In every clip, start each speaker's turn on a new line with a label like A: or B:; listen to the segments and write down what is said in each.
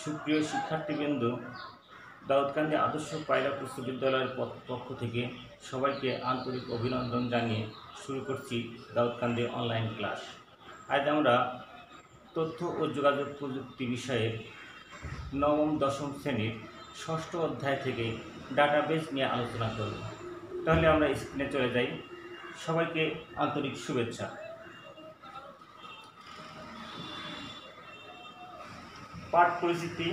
A: সুপ্রিয় শিক্ষার্থীবৃন্দ, দাউদকান্দি আদর্শ পায়রা উচ্চ বিদ্যালয়ের পক্ষ থেকে সবাইকে আন্তরিক অভিনন্দন জানিয়ে শুরু করছি দাউদকান্দি অনলাইন ক্লাস। আজ আমরা তথ্য ও যোগাযোগ প্রযুক্তি বিষয়ে নবম দশম শ্রেণীর ষষ্ঠ অধ্যায় থেকে ডাটাবেস নিয়ে আলোচনা করব। তাহলে আমরা স্ক্রিনে চলে যাই। সবাইকে আন্তরিক শুভেচ্ছা। পাঠ পরিস্থিতি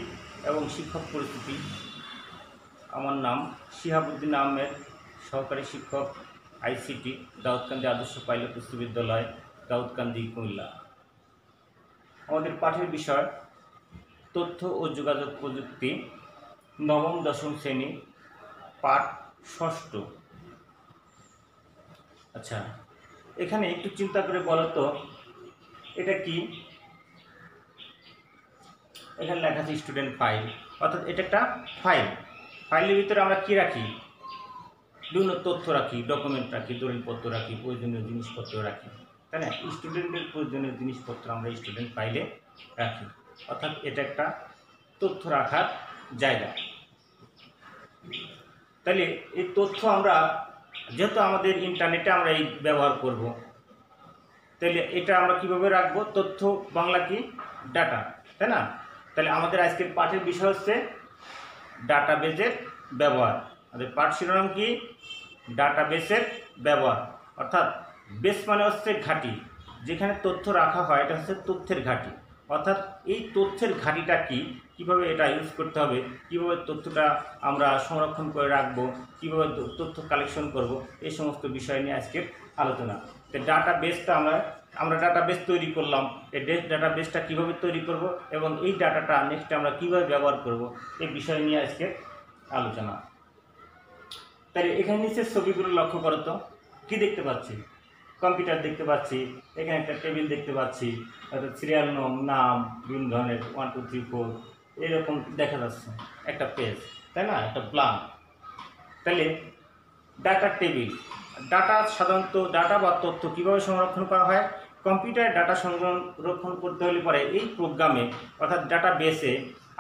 A: এবং শিক্ষক পরিস্থিতি। আমার নাম শিহাবুদ্দিন আহমেদ, সহকারী শিক্ষক আইসিটি, দাউদকান্দি আদর্শ পাইলট উচ্চ বিদ্যালয়, দাউদকান্দি, কুমিল্লা। আমাদের পাঠের বিষয় তথ্য ও যোগাযোগ প্রযুক্তি, নবম দশম শ্রেণী, পাঠ ষষ্ঠ। আচ্ছা, এখানে একটু চিন্তা করে বলো তো এটা কি? এখানে লেখা আছে স্টুডেন্ট ফাইল, অর্থাৎ এটা একটা ফাইল। ফাইলের ভিতরে আমরা কি রাখি? বিভিন্ন তথ্য রাখি, ডকুমেন্ট রাখি, দলিলপত্র রাখি, প্রয়োজনীয় জিনিসপত্র রাখি, তাই না? স্টুডেন্টের প্রয়োজনীয় জিনিসপত্র আমরা স্টুডেন্ট ফাইলে রাখি, অর্থাৎ এটা একটা তথ্য রাখার জায়গা। তাহলে এই তথ্য আমরা যেহেতু আমাদের ইন্টারনেটে আমরা এই ব্যবহার করব, তাহলে এটা আমরা কিভাবে রাখবো? তথ্য বাংলা কি? ডাটা, তাই না? তাহলে আমাদের আজকের পাঠের বিষয় হচ্ছে ডাটাবেসের ব্যবহার। আমাদের পাঠ শিরোনাম কি? ডাটাবেসের ব্যবহার। অর্থাৎ বেস মানে হচ্ছে ঘাঁটি, যেখানে তথ্য রাখা হয়, এটা হচ্ছে তথ্যের ঘাঁটি। অর্থাৎ এই তথ্যের ঘাঁটিটা কি, কীভাবে এটা ইউজ করতে হবে, কীভাবে তথ্যটা আমরা সংরক্ষণ করে রাখবো, কীভাবে তথ্য কালেকশন করব, এই সমস্ত বিষয় নিয়ে আজকের আলোচনা। তো ডাটাবেসটা আমরা ডাটাবেস তৈরি করলাম, এই ডাটাবেসটা কীভাবে তৈরি করব এবং এই ডাটাটা নেক্সট আমরা কীভাবে ব্যবহার করব, এই বিষয় নিয়ে আজকে আলোচনা। তাই এখানে নিচের ছবিগুলো লক্ষ্য করো তো, কী দেখতে পাচ্ছি? কম্পিউটার দেখতে পাচ্ছি, এখানে একটা টেবিল দেখতে পাচ্ছি, অর্থাৎ সিরিয়াল নাম বিভিন্ন ধরনের 1 2 3 4 এরকম দেখা যাচ্ছে একটা পেজ, তাই না? একটা ব্ল্যাঙ্ক। তাহলে ডাটা টেবিল, ডাটা সাধারণত ডাটা বা তথ্য কীভাবে সংরক্ষণ করা হয়? কম্পিউটারে ডাটা সংরক্ষণ করতে হলে পরে এই প্রোগ্রামে, অর্থাৎ ডাটা বেসে,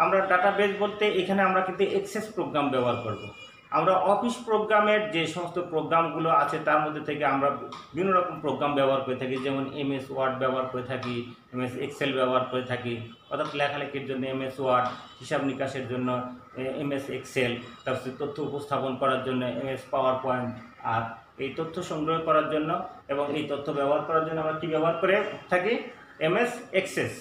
A: আমরা ডাটা বেস বলতে এখানে আমরা কিন্তু এক্সেস প্রোগ্রাম ব্যবহার করব। আমরা অফিস প্রোগ্রামের যে সমস্ত প্রোগ্রামগুলো আছে তার মধ্যে থেকে আমরা বিভিন্ন রকম প্রোগ্রাম ব্যবহার করে থাকি, যেমন MS ওয়ার্ড ব্যবহার করে থাকি, MS এক্সেল ব্যবহার করে থাকি, অর্থাৎ লেখালেখির জন্য MS ওয়ার্ড, হিসাব নিকাশের জন্য MS এক্সেল, তারপরে তথ্য উপস্থাপন করার জন্য MS পাওয়ার পয়েন্ট, আর এই তথ্য সংগ্রহ করার জন্য এবং এই তথ্য ব্যবহার করার জন্য আমরা কী ব্যবহার করে থাকি? MS এক্সেস,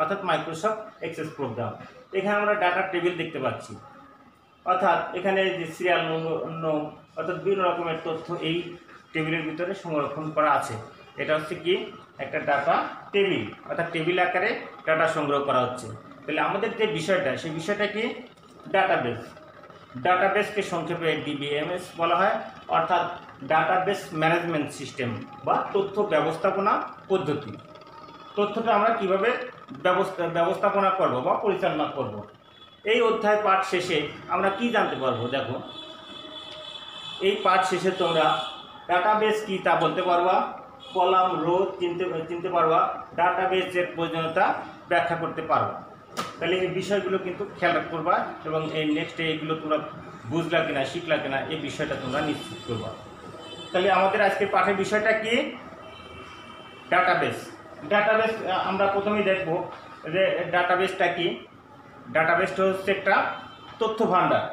A: অর্থাৎ মাইক্রোসফট এক্সেস প্রোগ্রাম। এখানে আমরা ডাটা টেবিল দেখতে পাচ্ছি, অর্থাৎ এখানে যে সিরিয়াল নম্বর, অর্থাৎ বিভিন্ন রকমের তথ্য এই টেবিলের ভিতরে সংরক্ষণ করা আছে। এটা হচ্ছে কি? একটা ডাটা টেবিল, অর্থাৎ টেবিল আকারে ডাটা সংগ্রহ করা হচ্ছে। তাহলে আমাদের যে বিষয়টা, সেই বিষয়টা কি? ডাটাবেস। ডাটাবেসকে সংক্ষেপে DBMS বলা হয়, অর্থাৎ ডাটাবেস ম্যানেজমেন্ট সিস্টেম বা তথ্য ব্যবস্থাপনা পদ্ধতি। তথ্যটা আমরা কীভাবে ব্যবস্থাপনা করব বা পরিচালনা করব, এই অধ্যায় পাঠ শেষে আমরা কি জানতে পারবো? দেখো, এই পাঠ শেষে তোমরা ডাটাবেস কি তা বলতে পারবা, কলাম রো চিনতে পারবা, ডাটাবেসের প্রয়োজনীয়তা ব্যাখ্যা করতে পারবা। তাহলে এই বিষয়গুলো কিন্তু খেয়াল করবা এবং এই নেক্সটে এইগুলো তোমরা বুঝলা কিনা, শিখলা কিনা, এই বিষয়টা তোমরা নিশ্চিত করবা। তাহলে আমাদের আজকের পাঠের বিষয়টা কি? ডাটাবেস। ডাটাবেস আমরা প্রথমেই দেখব যে ডাটাবেসটা কি। ডাটাবেসটা হচ্ছে একটা তথ্য ভাণ্ডার।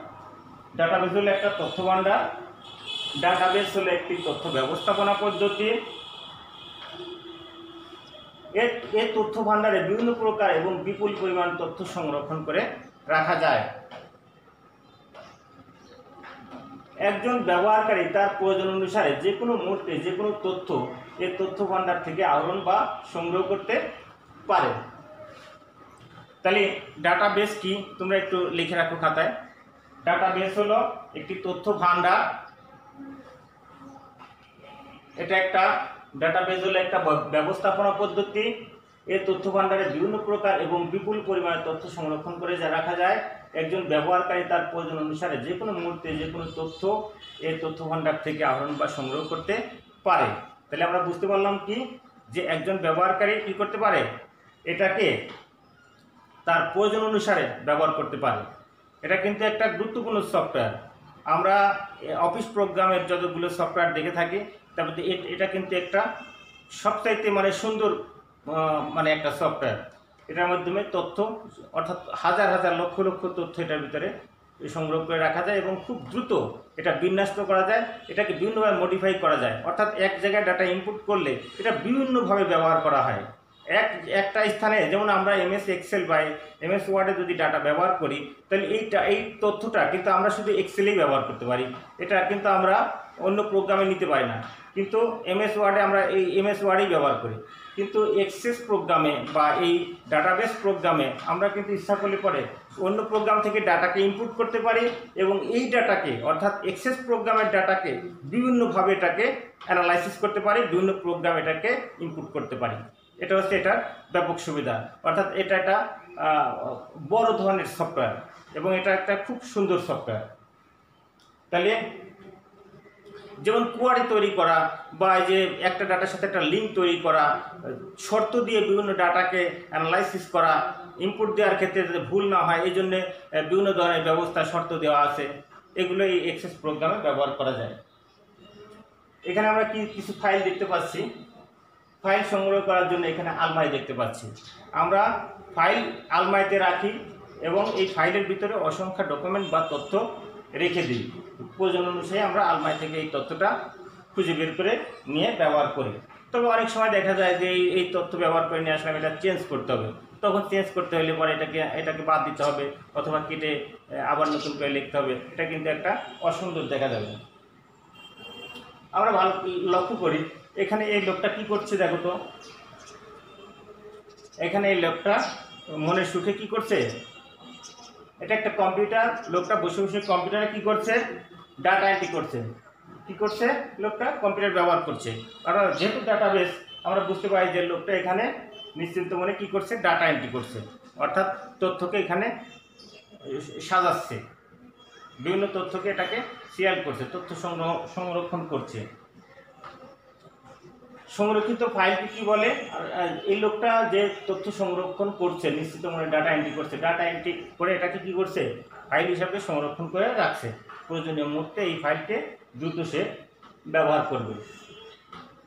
A: ডাটাবেস হলো একটা তথ্য ভাণ্ডার। ডাটাবেস হলো একটি তথ্য ব্যবস্থাপনা পদ্ধতি। এর তথ্য ভাণ্ডারে বিভিন্ন প্রকার এবং বিপুল পরিমাণ তথ্য সংরক্ষণ করে রাখা যায়। একজন ব্যবহারকারী তার প্রয়োজন অনুসারে যে কোনো মুহূর্তে যে কোনো তথ্য এর তথ্য ভাণ্ডার থেকে আহরণ বা সংগ্রহ করতে পারে। তাহলে ডাটাবেস কি তোমরা একটু লিখে রাখো খাতায়। ডাটাবেস হলো একটি তথ্য ভাণ্ডার। এটা একটা ডাটাবেস হলো একটা ব্যবস্থাপনা পদ্ধতি। এই তথ্য ভাণ্ডারে বিভিন্ন প্রকার এবং বিপুল পরিমাণে তথ্য সংরক্ষণ করে যা রাখা যায়। একজন ব্যবহারকারী তার প্রয়োজন অনুসারে যে কোনো মুহূর্তে যে কোনো তথ্য এই তথ্য ভাণ্ডার থেকে আহরণ বা সংগ্রহ করতে পারে। তাহলে আমরা বুঝতে পারলাম কি, যে একজন ব্যবহারকারী কী করতে পারে? এটাকে তার প্রয়োজন অনুসারে ব্যবহার করতে পারে। এটা কিন্তু একটা গুরুত্বপূর্ণ সফটওয়্যার। আমরা অফিস প্রোগ্রামের যতগুলো সফটওয়্যার দেখে থাকি তার মধ্যে এটা কিন্তু একটা সবচাইতে মানে সুন্দর মানে একটা সফটওয়্যার। এটার মাধ্যমে তথ্য অর্থাৎ হাজার হাজার লক্ষ লক্ষ তথ্য এটার ভিতরে সংগ্রহ করে রাখা যায় এবং খুব দ্রুত এটা বিন্যস্ত করা যায়, এটাকে বিভিন্নভাবে মডিফাই করা যায়। অর্থাৎ এক জায়গায় ডাটা ইনপুট করলে এটা বিভিন্নভাবে ব্যবহার করা হয়। একটা স্থানে যেমন আমরা এমএস এক্সেল বা এমএস ওয়ার্ডে যদি ডাটা ব্যবহার করি তাহলে এই তথ্যটা কিন্তু আমরা শুধু এক্সেলেই ব্যবহার করতে পারি, এটা কিন্তু আমরা অন্য প্রোগ্রামে নিতে পারি না। কিন্তু এমএস ওয়ার্ডে আমরা এই এমএস ওয়ার্ডেই ব্যবহার করি, কিন্তু এক্সেস প্রোগ্রামে বা এই ডাটাবেস প্রোগ্রামে আমরা কিন্তু ইচ্ছা করলে পরে অন্য প্রোগ্রাম থেকে ডাটাকে ইনপুট করতে পারি এবং এই ডাটাকে অর্থাৎ এক্সেস প্রোগ্রামের ডাটাকে বিভিন্নভাবে এটাকে অ্যানালাইসিস করতে পারি, বিভিন্ন প্রোগ্রাম এটাকে ইনপুট করতে পারি। এটা হচ্ছে এটার ব্যাপক সুবিধা। অর্থাৎ এটা একটা বড় ধরনের সফটওয়্যার এবং এটা একটা খুব সুন্দর সফটওয়্যার। তাহলে যেমন কোয়ারি তৈরি করা বা যে একটা ডাটার সাথে একটা লিঙ্ক তৈরি করা, শর্ত দিয়ে বিভিন্ন ডাটাকে অ্যানালাইসিস করা, ইনপুট দেওয়ার ক্ষেত্রে যাতে ভুল না হয় এই জন্যে বিভিন্ন ধরনের ব্যবস্থা শর্ত দেওয়া আছে, এগুলো এই এক্সেস প্রোগ্রামে ব্যবহার করা যায়। এখানে আমরা কিছু ফাইল দেখতে পাচ্ছি। ফাইল সংগ্রহ করার জন্য এখানে আলমারি দেখতে পাচ্ছি। আমরা ফাইল আলমারিতে রাখি এবং এই ফাইলের ভিতরে অসংখ্য ডকুমেন্ট বা তথ্য রেখে দিই। প্রয়োজন অনুযায়ী আমরা আলমারি থেকে এই তথ্যটা খুঁজে বের করে নিয়ে ব্যবহার করি। তবে অনেক সময় দেখা যায় যে এই তথ্য ব্যবহার করে নিয়ে আসলাম, এটা চেঞ্জ করতে হবে। তখন চেঞ্জ করতে হলে পরে এটাকে বাদ দিতে হবে অথবা কেটে আবার নতুন করে লিখতে হবে। এটা কিন্তু একটা অসুন্দর দেখা যাবে। আমরা ভালো লক্ষ্য করি এখানে এই লোকটা কি করছে, দেখো তো এখানে এই লোকটা মনের সুখে কি করছে, এটা একটা কম্পিউটার, লোকটা বসে বসে কম্পিউটারে কি করছে, ডাটা এন্ট্রি করছে। কি করছে লোকটা, কম্পিউটার ব্যবহার করছে। আর যেহেতু ডাটাবেস আমরা বুঝতে পারি যে লোকটা এখানে নিশ্চিন্ত মনে কি করছে, ডাটা এন্ট্রি করছে, অর্থাৎ তথ্যকে এখানে সাজাচ্ছে, বিভিন্ন তথ্যকে এটাকে শেয়ার করছে, তথ্য সংরক্ষণ করছে। সংরক্ষিত ফাইলকে কি বলে, এই লোকটা যে তথ্য সংরক্ষণ করছে নিশ্চিত মনে ডাটা এন্ট্রি করছে, ডাটা এন্ট্রি করে এটাকে কি করছে, ফাইল হিসাবে সংরক্ষণ করে রাখছে। প্রয়োজনীয় মুহূর্তে এই ফাইলকে দ্রুত সে ব্যবহার করবে।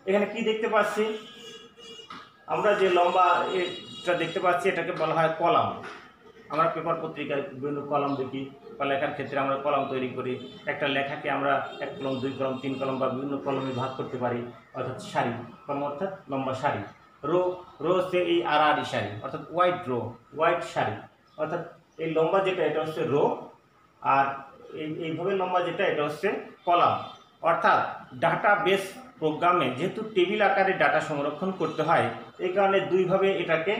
A: এখানে কি দেখতে পাচ্ছি আমরা, যে লম্বা এটা দেখতে পাচ্ছি এটাকে বলা হয় কলাম। আমরা পেপার পত্রিকায় বিভিন্ন কলাম দেখি বা লেখার ক্ষেত্রে আমরা কলাম তৈরি করি। একটা লেখাকে আমরা 1 কলম 2 কলম 3 কলম বা বিভিন্ন কলমে ভাগ করতে পারি, অর্থাৎ সারি। কলম অর্থাৎ লম্বা সারি। রো হচ্ছে এই আড়াআড়ি সারি, অর্থাৎ হোয়াইট সারি। অর্থাৎ এই লম্বা যেটা এটা হচ্ছে রো, আর এইভাবে লম্বা যেটা এটা হচ্ছে কলাম। অর্থাৎ ডাটাবেস প্রোগ্রামে যেহেতু টেবিল আকারে ডাটা সংরক্ষণ করতে হয়, এই কারণে দুইভাবে এটাকে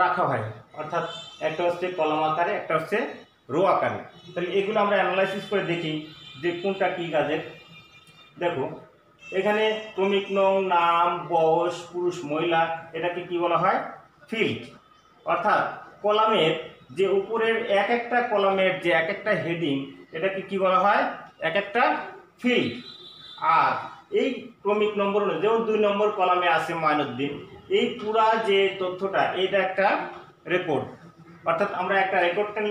A: রাখা হয়। অর্থাৎ একটা হচ্ছে কলাম আকারে, একটা হচ্ছে রো আকারে। তাহলে এগুলো আমরা অ্যানালাইসিস করে দেখি যে কোনটা কী কাজের। দেখো এখানে ক্রমিক নং, নাম, বয়স, পুরুষ মহিলা, এটাকে কি বলা হয়, ফিল্ড। অর্থাৎ কলামের যে উপরের এক একটা কলামের যে এক একটা হেডিং, এটাকে কি বলা হয়, এক একটা ফিল্ড। আর এই ক্রমিক নম্বর যেমন 2 নম্বর কলামে আছে মাইনুদ্দিন, এই পুরা যে তথ্যটা এটা একটা রেকর্ড। অর্থাৎ আমরা একটা রেকর্ডটা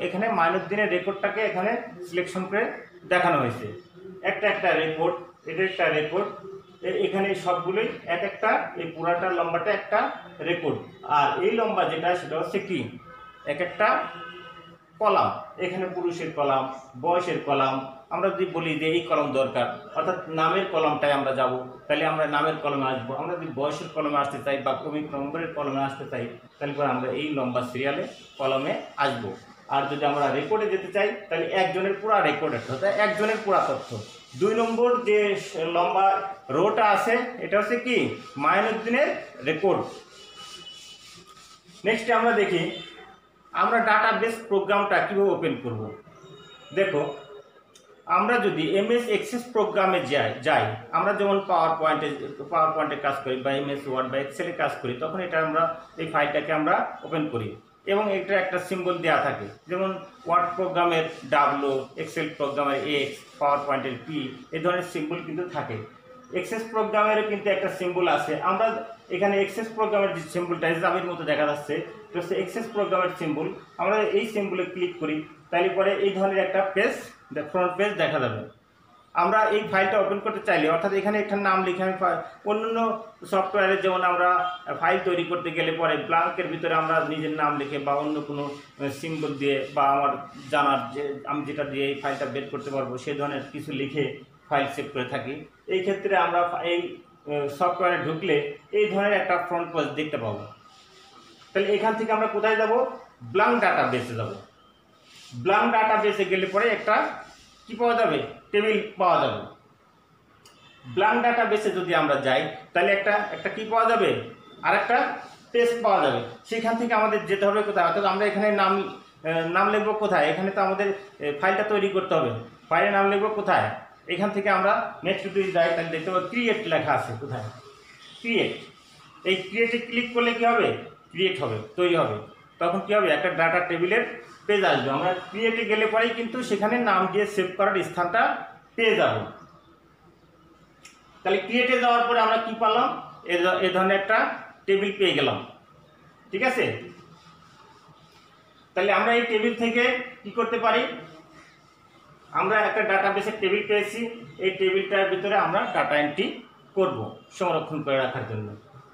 A: এখানে মাইনুদ্দিনের রেকর্ডটাকে এখানে সিলেকশন করে দেখানো হয়েছে। একটা রেকর্ড, এটা একটা রেকর্ড। এখানে সবগুলোই এক একটা, এই পুরাটা লম্বাটা একটা রেকর্ড। আর এই লম্বা যেটা সেটা হচ্ছে কি, এক একটা কলাম। এখানে পুরুষের কলাম, বয়সের কলাম। আমরা যদি বলি যে এই কলম দরকার, অর্থাৎ নামের কলমটায় আমরা যাব, তাহলে আমরা নামের কলমে আসবো। আমরা যদি বয়সের কলমে আসতে চাই বা ক্রমিক নম্বরের কলমে আসতে চাই, তাহলে পরে আমরা এই লম্বা সিরিয়ালে কলমে আসবো। আর যদি আমরা রেকর্ডে যেতে চাই তাহলে একজনের পুরা রেকর্ড, অর্থাৎ একজনের পুরা তথ্য। 2 নম্বর যে লম্বা রোটা আছে এটা হচ্ছে কি, মাইনুদ্দিনের রেকর্ড। নেক্সট আমরা দেখি আমরা ডাটাবেস প্রোগ্রামটা কীভাবে ওপেন করব। দেখো আমরা যদি এমএস এক্সেস প্রোগ্রামে যাই, আমরা যেমন পাওয়ার পয়েন্টে কাজ করি বা এমএস ওয়ার্ড বা এক্সেলে কাজ করি, তখন এটা আমরা এই ফাইলটাকে আমরা ওপেন করি এবং এটা একটা সিম্বল দেওয়া থাকে। যেমন ওয়ার্ড প্রোগ্রামের W, এক্সেল প্রোগ্রামের X, পাওয়ার পয়েন্টের P, এই ধরনের সিম্বল কিন্তু থাকে। এক্সেস প্রোগ্রামেরও কিন্তু একটা সিম্বল আছে। আমরা এখানে এক্সেস প্রোগ্রামের যে সিম্বলটা হিসাবের মতো দেখা যাচ্ছে, তো হচ্ছে এক্সেস প্রোগ্রামের সিম্বল। আমরা এই সিম্বলে ক্লিক করি, তাহলে পরে এই ধরনের একটা পেজ, ফ্রন্ট পেজ দেখা যাবে। আমরা এই ফাইলটা ওপেন করতে চাইলে, অর্থাৎ এখানে একটা নাম লিখে আমি অন্যান্য সফটওয়্যারে যেমন আমরা ফাইল তৈরি করতে গেলে পরে ব্ল্যাঙ্কের ভিতরে আমরা নিজের নাম লিখে বা অন্য কোনো সিম্বল দিয়ে বা আমার জানার যে আমি যেটা দিয়ে এই ফাইলটা বের করতে পারবো সেই ধরনের কিছু লিখে ফাইল সেভ করে থাকি। এই ক্ষেত্রে আমরা এই সফটওয়্যারে ঢুকলে এই ধরনের একটা ফ্রন্ট পেজ দেখতে পাবো। তাহলে এখান থেকে আমরা কোথায় যাব? ব্ল্যাঙ্ক ডাটা বেসে যাব। ব্ল্যাঙ্ক ডাটা বেসে গেলে পরে একটা কি পাওয়া যাবে? টেবিল পাওয়া যাবে। ব্ল্যাঙ্ক ডাটা বেসে যদি আমরা যাই তাহলে একটা কি পাওয়া যাবে? আর একটা টেক্সট পাওয়া যাবে। সেখান থেকে আমাদের যেতে হবে কোথায়? অর্থাৎ আমরা এখানে নাম লিখবো কোথায়? এখানে তো আমাদের ফাইলটা তৈরি করতে হবে। ফাইলের নাম লিখবো কোথায়? এখান থেকে আমরা নেক্সট যদি যাই তাহলে দেখতে পাবো ক্রিয়েট লেখা আছে। কোথায়? ক্রিয়েট। এই ক্রিয়েটে ক্লিক করলে কি হবে? ক্রিয়েট হবে, তৈরি হবে। তখন কি হবে? একটা ডাটা টেবিলের পেজ আসবে। আমরা ক্রিয়েটে গেলে পরেই কিন্তু সেখানে নাম দিয়ে সেভ করার স্থানটা পেয়ে যাব। তাহলে ক্রিয়েটে যাওয়ার পরে আমরা কি পেলাম? এ ধরনের একটা টেবিল পেয়ে গেলাম। ঠিক আছে? তাহলে আমরা এই টেবিল থেকে কি করতে পারি? আমরা একটা ডাটাবেসের টেবিল পেয়েছি, এই টেবিলটার ভিতরে আমরা ডাটা এন্ট্রি করব সংরক্ষণ করে রাখার জন্য।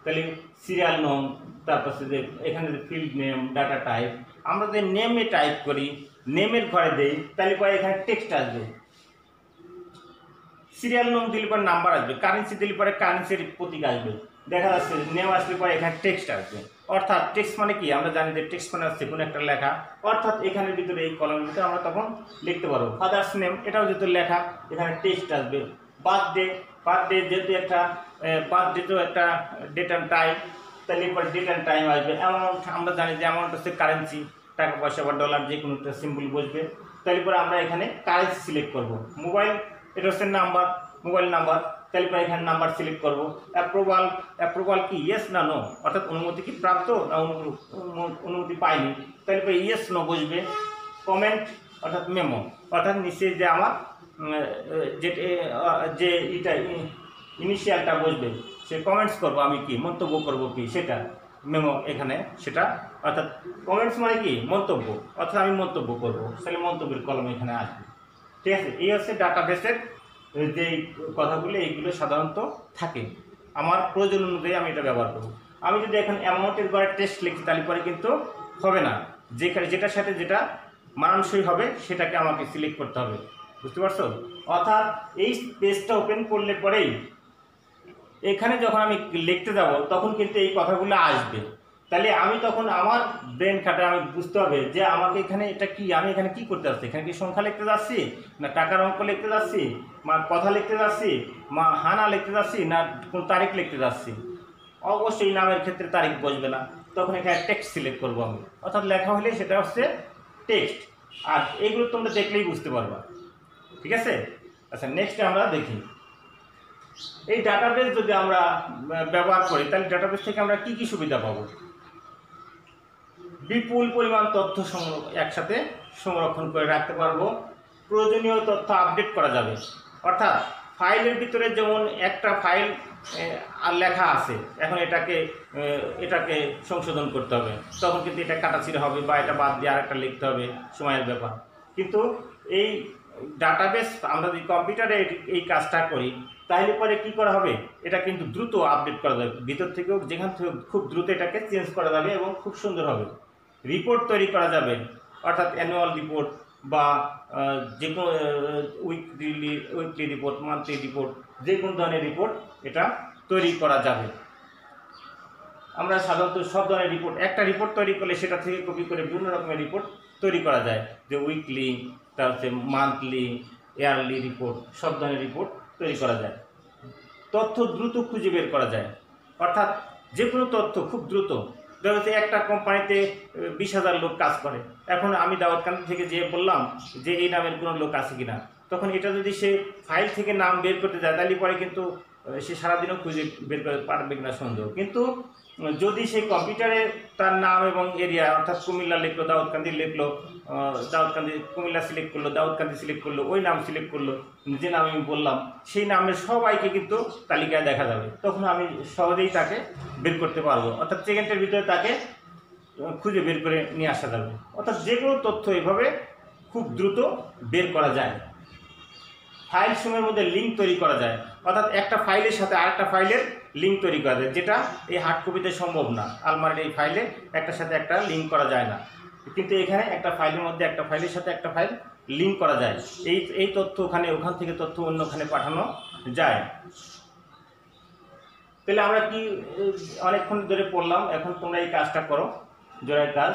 A: তাহলে সিরিয়াল নং, তারপর যে এখানে যে ফিল্ড নেম, ডাটা টাইপ, আমরা যে নেমে টাইপ করি, নেমের ঘরে দেই, তাহলে পরে এখানে টেক্সট আসবে। সিরিয়াল নং দিলে পরে নাম্বার আসবে, কারেন্সি দিলে পরে কারেন্সির প্রতীক আসবে। দেখা যাচ্ছে নেম আসলে পরে এখানে টেক্সট আসবে। অর্থাৎ টেক্সট মানে কি? আমরা জানি যে টেক্সট মানে হচ্ছে কোনো একটা লেখা। অর্থাৎ এখানের ভিতরে এই কলমের ভিতরে আমরা তখন লিখতে পারবো। ফাদার্স নেম, এটাও যেহেতু লেখা, এখানে টেক্সট আসবে। বার্থডে যেহেতু একটা বার্থডে তো একটা ডেট অ্যান্ড টাইম, তাহলে পরে ডেট অ্যান্ড টাইম আসবে। অ্যামাউন্ট, আমরা জানি যে অ্যামাউন্ট হচ্ছে কারেন্সি, টাকা পয়সা বা ডলার যে কোনো একটা সিম্বল বসবে। তাহলে পরে আমরা এখানে কারেন্সি সিলেক্ট করব। মোবাইল, এটা হচ্ছে নাম্বার, মোবাইল নাম্বার, তাহলে পরে এখানে নাম্বার সিলেক্ট করব। অ্যাপ্রুভাল কি? ইয়েস না নো, অর্থাৎ অনুমতি কি প্রাপ্ত না অনুমতি পাইনি, তাহলে পরে ইয়েস নো বসবে। কমেন্ট অর্থাৎ মেমো, অর্থাৎ নিচে যে আমার যে এটা ইনিশিয়ালটা বসবে, সে কমেন্টস করবো, আমি কি মন্তব্য করব কি সেটা মেমো এখানে সেটা। অর্থাৎ কমেন্টস মানে কি? মন্তব্য, অর্থাৎ আমি মন্তব্য করব, তাহলে মন্তব্যের কলম এখানে আসবে। ঠিক আছে? এই হচ্ছে ডাটাবেসের যে কথাগুলো, এইগুলো সাধারণত থাকে। আমার প্রয়োজন অনুযায়ী আমি এটা ব্যবহার করব। আমি যদি এখন অ্যামাউন্টের ঘরে টেক্সট লিখি তাহলে পরে কিন্তু হবে না। যেটার সাথে যেটা মানানসই হবে সেটাকে আমাকে সিলেক্ট করতে হবে। বুঝতে পারছো? অর্থাৎ এই পেজটা ওপেন করলে পরেই এখানে যখন আমি লিখতে যাব তখন কিন্তু এই কথাগুলো আসবে। তাহলে আমি তখন আমার ব্রেন খাটে আমি বুঝতে হবে যে আমাকে এখানে এটা কি, আমি এখানে কি করতে যাচ্ছি? এখানে কি সংখ্যা লিখতে যাচ্ছি, না টাকার অঙ্ক লিখতে যাচ্ছি, মা কথা লিখতে যাচ্ছি, মা হানা লিখতে যাচ্ছি, না কোন তারিখ লিখতে যাচ্ছি? অবশ্যই নামের ক্ষেত্রে তারিখ বসবে না, তখন এখানে টেক্সট সিলেক্ট করবো আমি। অর্থাৎ লেখা হলে সেটা হচ্ছে টেক্সট। আর এইগুলো তোমরা দেখলেই বুঝতে পারবা। ঠিক আছে? আচ্ছা, নেক্সট আমরা দেখি এই ডাটাবেস যদি আমরা ব্যবহার করি তাহলে ডাটাবেস থেকে আমরা কি কি সুবিধা পাবো? বিপুল পরিমাণ তথ্য একসাথে সংরক্ষণ করে রাখতে পারবো। প্রয়োজনীয় তথ্য আপডেট করা যাবে। অর্থাৎ ফাইলের ভিতরে যেমন একটা ফাইল আর লেখা আছে, এখন এটাকে সংশোধন করতে হবে, তখন কিন্তু এটা কাটাছিড়া হবে বা এটা বাদ দিয়ে আরেকটা লিখতে হবে, সময়ের ব্যাপার। কিন্তু এই ডাটাবেস আমরা যদি কম্পিউটারে এই কাজটা করি তাহলে পরে কি করা হবে? এটা কিন্তু দ্রুত আপডেট করা যাবে, ভিতর থেকেও যেখান থেকে খুব দ্রুত এটাকে চেঞ্জ করা যাবে এবং খুব সুন্দর হবে। রিপোর্ট তৈরি করা যাবে, অর্থাৎ অ্যানুয়াল রিপোর্ট বা যে কোনো উইকলি রিপোর্ট, মান্থলি রিপোর্ট, যে কোনো ধরনের রিপোর্ট এটা তৈরি করা যাবে। আমরা সাধারণত সব ধরনের রিপোর্ট, একটা রিপোর্ট তৈরি করলে সেটা থেকে কপি করে বিভিন্ন রকমের রিপোর্ট তৈরি করা যায়, যে উইকলি, তারপরে মান্থলি, ইয়ারলি রিপোর্ট, সব ধরনের রিপোর্ট তৈরি করা যায়। তথ্য দ্রুত খুঁজে বের করা যায়, অর্থাৎ যে কোনো তথ্য খুব দ্রুত। ধরো হচ্ছে একটা কোম্পানিতে 20,000 লোক কাজ করে, এখন আমি দাউদকান্দি থেকে যে বললাম যে এই নামের কোনো লোক আছে কিনা, তখন এটা যদি সে ফাইল থেকে নাম বের করতে যায় তাহলে পরে কিন্তু সে সারাদিনও খুঁজে বের করে পারবে কিনা সন্দেহ। কিন্তু যদি সেই কম্পিউটারে তার নাম এবং এরিয়া অর্থাৎ কুমিল্লা লিখলো, দাউদকান্দি লিখলো, দাউদকান্দি কুমিল্লা সিলেক্ট করলো, দাউদকান্দি সিলেক্ট করলো, ওই নাম সিলেক্ট করলো, যে নাম আমি বললাম সেই নামের সবাইকে কিন্তু তালিকায় দেখা যাবে। তখন আমি সহজেই তাকে বের করতে পারবো, অর্থাৎ সেকেন্ডের ভিতরে তাকে খুঁজে বের করে নিয়ে আসা যাবে। অর্থাৎ যে কোনো তথ্য এভাবে খুব দ্রুত বের করা যায়। ফাইল সমূহের মধ্যে লিঙ্ক তৈরি করা যায়, অর্থাৎ একটা ফাইলের সাথে আরেকটা ফাইলের লিঙ্ক তৈরি করা যায়, যেটা এই হার্ড কপিতে সম্ভব না। আলমারির এই ফাইলে একটার সাথে একটা লিঙ্ক করা যায় না, কিন্তু এখানে একটা ফাইলের মধ্যে একটা ফাইলের সাথে একটা ফাইল লিঙ্ক করা যায়। এই তথ্য ওখান থেকে তথ্য অন্যখানে পাঠানো যায়। তাহলে আমরা কি অনেকক্ষণ ধরে পড়লাম, এখন তোমরা এই কাজটা করো, জোড়ার কাজ।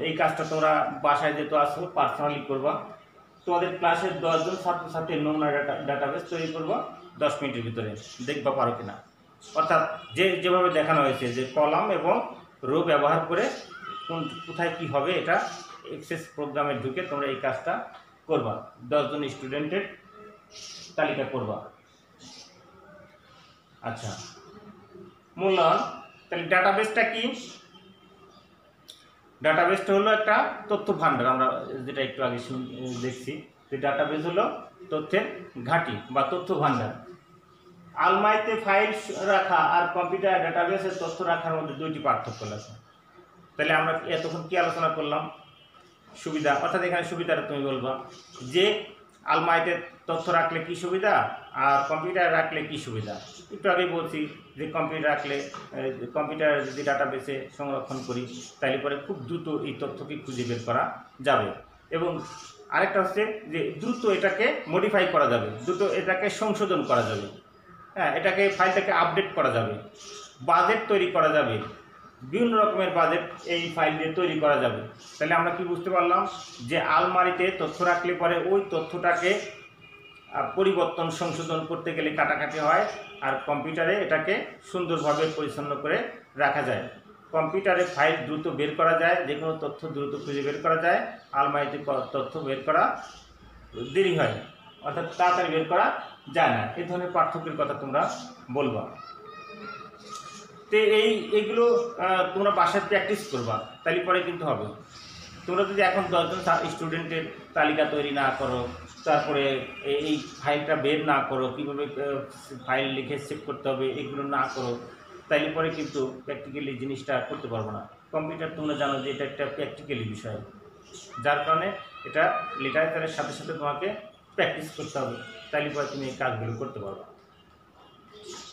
A: এই কাজটা তোমরা বাসায় যেহেতু আসো পার্সোনালি করবা। তোমাদের ক্লাসের 10 জন ছাত্রছাত্রীর নমুনা ডাটাবেস তৈরি করবো 10 মিনিটের ভিতরে, দেখবা পারো কিনা। অর্থাৎ যেভাবে দেখানো হয়েছে যে কলাম এবং রো ব্যবহার করে কোথায় কি হবে এটা এক্সেস প্রোগ্রামে ঢুকে তোমরা এই কাজটা করবা। 10 জন স্টুডেন্টের তালিকা করবা। আচ্ছা, মূল্যায়ন। তাহলে ডাটাবেসটা কি? ডাটাবেসটা হলো একটা তথ্য ভাণ্ডার। আমরা যেটা একটু আগে দেখছি যে ডাটাবেস হলো তথ্যের ঘাঁটি বা তথ্য ভাণ্ডার। আলমারিতে ফাইল রাখা আর কম্পিউটার ডাটাবেসের তথ্য রাখার মধ্যে দুইটি পার্থক্য আছে। তাহলে আমরা এতক্ষণ কি আলোচনা করলাম? সুবিধা, অর্থাৎ এখানে সুবিধাটা তুমি বলবা যে আলমারিতে তথ্য রাখলে কি সুবিধা আর কম্পিউটার রাখলে কি সুবিধা। একটু আগে বলছি যে কম্পিউটার রাখলে, কম্পিউটার যদি ডাটাবেসে সংরক্ষণ করি তাহলে পরে খুব দ্রুত এই তথ্যকে খুঁজে বের করা যাবে, এবং আরেকটা হচ্ছে যে দ্রুত এটাকে মডিফাই করা যাবে, দ্রুত এটাকে সংশোধন করা যাবে, হ্যাঁ, এটাকে ফাইলটাকে আপডেট করা যাবে, বাজেট তৈরি করা যাবে, বিভিন্ন রকমের বাজেট এই ফাইল দিয়ে তৈরি করা যাবে। তাহলে আমরা কি বুঝতে পারলাম যে আলমারিতে তথ্য রাখলে পরে ওই তথ্যটাকে পরিবর্তন সংশোধন করতে গেলে কাটাকাটি হয়, আর কম্পিউটারে এটাকে সুন্দরভাবে পরিচ্ছন্ন করে রাখা যায়। কম্পিউটারে ফাইল দ্রুত বের করা যায়, যে কোনো তথ্য দ্রুত খুঁজে বের করা যায়। আলমারিতে তথ্য বের করা দেরি হয়, অর্থাৎ তাড়াতাড়ি বের করা যায় না। এই ধরনের পার্থক্যের কথা তোমরা বলবা। তো এইগুলো তোমরা বাসায় প্র্যাকটিস করবা, তাহলে পরে কিন্তু হবে। তোমরা যদি এখন 10 জন স্টুডেন্টের তালিকা তৈরি না করো, তারপরে এই ফাইলটা বের না করো, কীভাবে ফাইল লিখে সেভ করতে হবে এগুলো না করো, তাইলে পরে কিন্তু প্র্যাকটিক্যালি জিনিসটা করতে পারবো না। কম্পিউটার তোমরা জানো যে এটা একটা প্র্যাকটিক্যালি বিষয়, যার কারণে এটা লিটারেচারের সাথে সাথে তোমাকে প্র্যাকটিস করতে হবে, তাইলে পরে তুমি এই কাজগুলো করতে পারবে।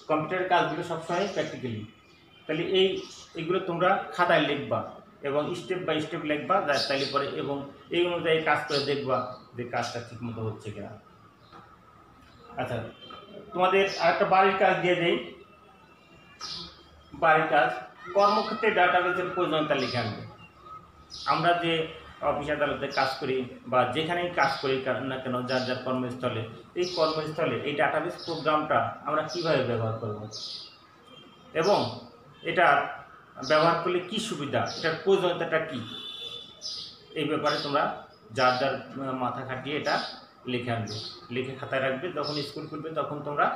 A: কম্পিউটারের কাজগুলো সবসময় প্র্যাকটিক্যালি। তাহলে এইগুলো তোমরা খাতায় লিখবা এবং স্টেপ বাই স্টেপ লিখবা, তাইলে পরে এবং এই অনুযায়ী কাজ করে দেখবা যে কাজটা ঠিকমতো হচ্ছে কিনা। আচ্ছা, তোমাদের আরেকটা বাড়ির কাজ দিয়ে দেই। বাড়ির কাজ, কর্মক্ষেত্রে ডাটাবেসের প্রয়োজনীয়তা লিখে আনবে। আমরা যে অফিস আদালতে কাজ করি বা যেখানেই কাজ করি না কেন, যার যার কর্মস্থলে, এই কর্মস্থলে এই ডাটাবেস প্রোগ্রামটা আমরা কিভাবে ব্যবহার করব এবং এটা ব্যবহার করলে কি সুবিধা, এটার প্রয়োজনীয়তাটা কী, এই ব্যাপারে তোমরা যার যার মাথা খাটিয়ে এটা লিখে আনবে, লিখে খাতায় রাখবে। যখন স্কুল খুলবে তখন তোমরা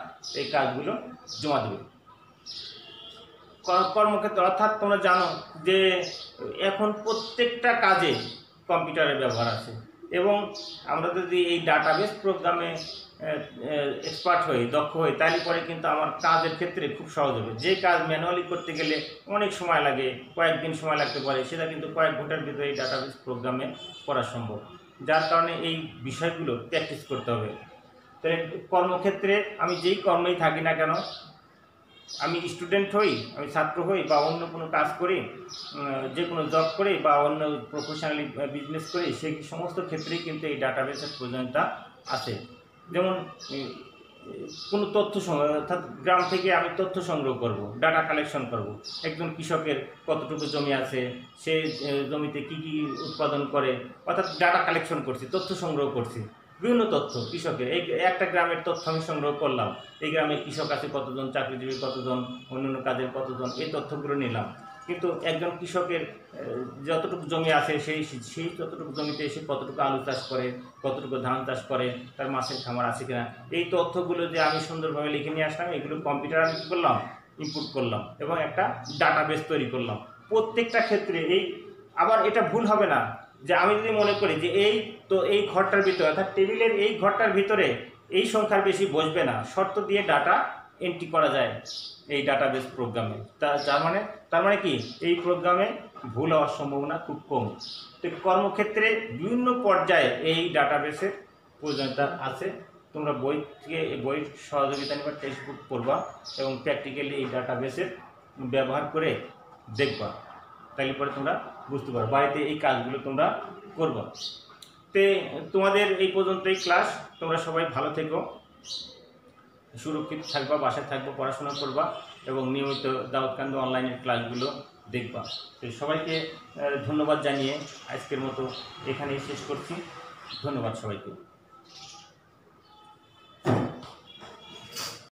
A: এই কাজগুলো জমা দেবে। কর্মক্ষেত্রে, অর্থাৎ তোমরা জানো যে এখন প্রত্যেকটা কাজে কম্পিউটারের ব্যবহার আছে, এবং আমরা যদি এই ডাটাবেস প্রোগ্রামে এক্সপার্ট হই, দক্ষ হই, তাহলে পরে কিন্তু আমার কাজের ক্ষেত্রে খুব সহজ হবে। যে কাজ ম্যানুয়ালি করতে গেলে অনেক সময় লাগে, কয়েকদিন সময় লাগতে পারে, সেটা কিন্তু কয়েক ঘন্টার ভিতরে এই ডাটাবেস প্রোগ্রামে করা সম্ভব। যার কারণে এই বিষয়গুলো প্র্যাকটিস করতে হবে। তাহলে কর্মক্ষেত্রে আমি যেই কর্মেই থাকি না কেন, আমি স্টুডেন্ট হই, আমি ছাত্র হই, বা অন্য কোনো কাজ করি, যে কোনো জব করি বা অন্য প্রফেশনালি বিজনেস করি, সেই সমস্ত ক্ষেত্রেই কিন্তু এই ডাটাবেসের প্রয়োজনীয়তা আছে। যেমন কোনো তথ্য সংগ্রহ, অর্থাৎ গ্রাম থেকে আমি তথ্য সংগ্রহ করব, ডাটা কালেকশন করব। একজন কৃষকের কতটুকু জমি আছে, সে জমিতে কি কি উৎপাদন করে, অর্থাৎ ডাটা কালেকশন করছি, তথ্য সংগ্রহ করছি, বিভিন্ন তথ্য কৃষকের। এই একটা গ্রামের তথ্য আমি সংগ্রহ করলাম, এই গ্রামে কৃষক আছে কতজন, চাকরিজীবী কতজন, অন্যান্য কাজের কতজন, এই তথ্যগুলো নিলাম। কিন্তু একজন কৃষকের যতটুকু জমি আছে সেই ততটুকু জমিতে এসে কতটুকু আলু চাষ করে, কতটুকু ধান চাষ করে, তার মাছের খামার আছে কিনা, এই তথ্যগুলো যে আমি সুন্দরভাবে লিখে নিয়ে আসলাম, এগুলো কম্পিউটার আমি কী করলাম, ইনপুট করলাম এবং একটা ডাটাবেস তৈরি করলাম। প্রত্যেকটা ক্ষেত্রে আবার এটা ভুল হবে না যে আমি যদি মনে করি যে এই ঘরটার ভিতরে অর্থাৎ টেবিলের এই ঘরটার ভিতরে এই সংখ্যার বেশি বসবে না, শর্ত দিয়ে ডাটা এন্ট্রি করা যায় এই ডাটাবেস প্রোগ্রামে। তার মানে কি এই প্রোগ্রামে ভুল হওয়ার সম্ভাবনা খুব কম। তো কর্মক্ষেত্রে বিভিন্ন পর্যায়ে এই ডাটাবেসের প্রয়োজনীয়তা আছে। তোমরা বইয়ের সহযোগিতা নিবা, টেক্সট বুক পড়বা এবং প্র্যাকটিক্যালি এই ডাটাবেসের ব্যবহার করে দেখবা, তাইলে পরে তোমরা বুঝতে পারো, বাড়িতে এই কাজগুলো তোমরা করবা। তোমাদের এই পর্যন্তই ক্লাস। তোমরা সবাই ভালো থেকো, সুরক্ষিত থাকবা, বাসায় থাকবা, পড়াশোনা করবা এবং নিয়মিত দাউদকান্দি অনলাইনের ক্লাসগুলো দেখবা। তো সবাইকে ধন্যবাদ জানিয়ে আজকের মতো এখানেই শেষ করছি। ধন্যবাদ সবাইকে।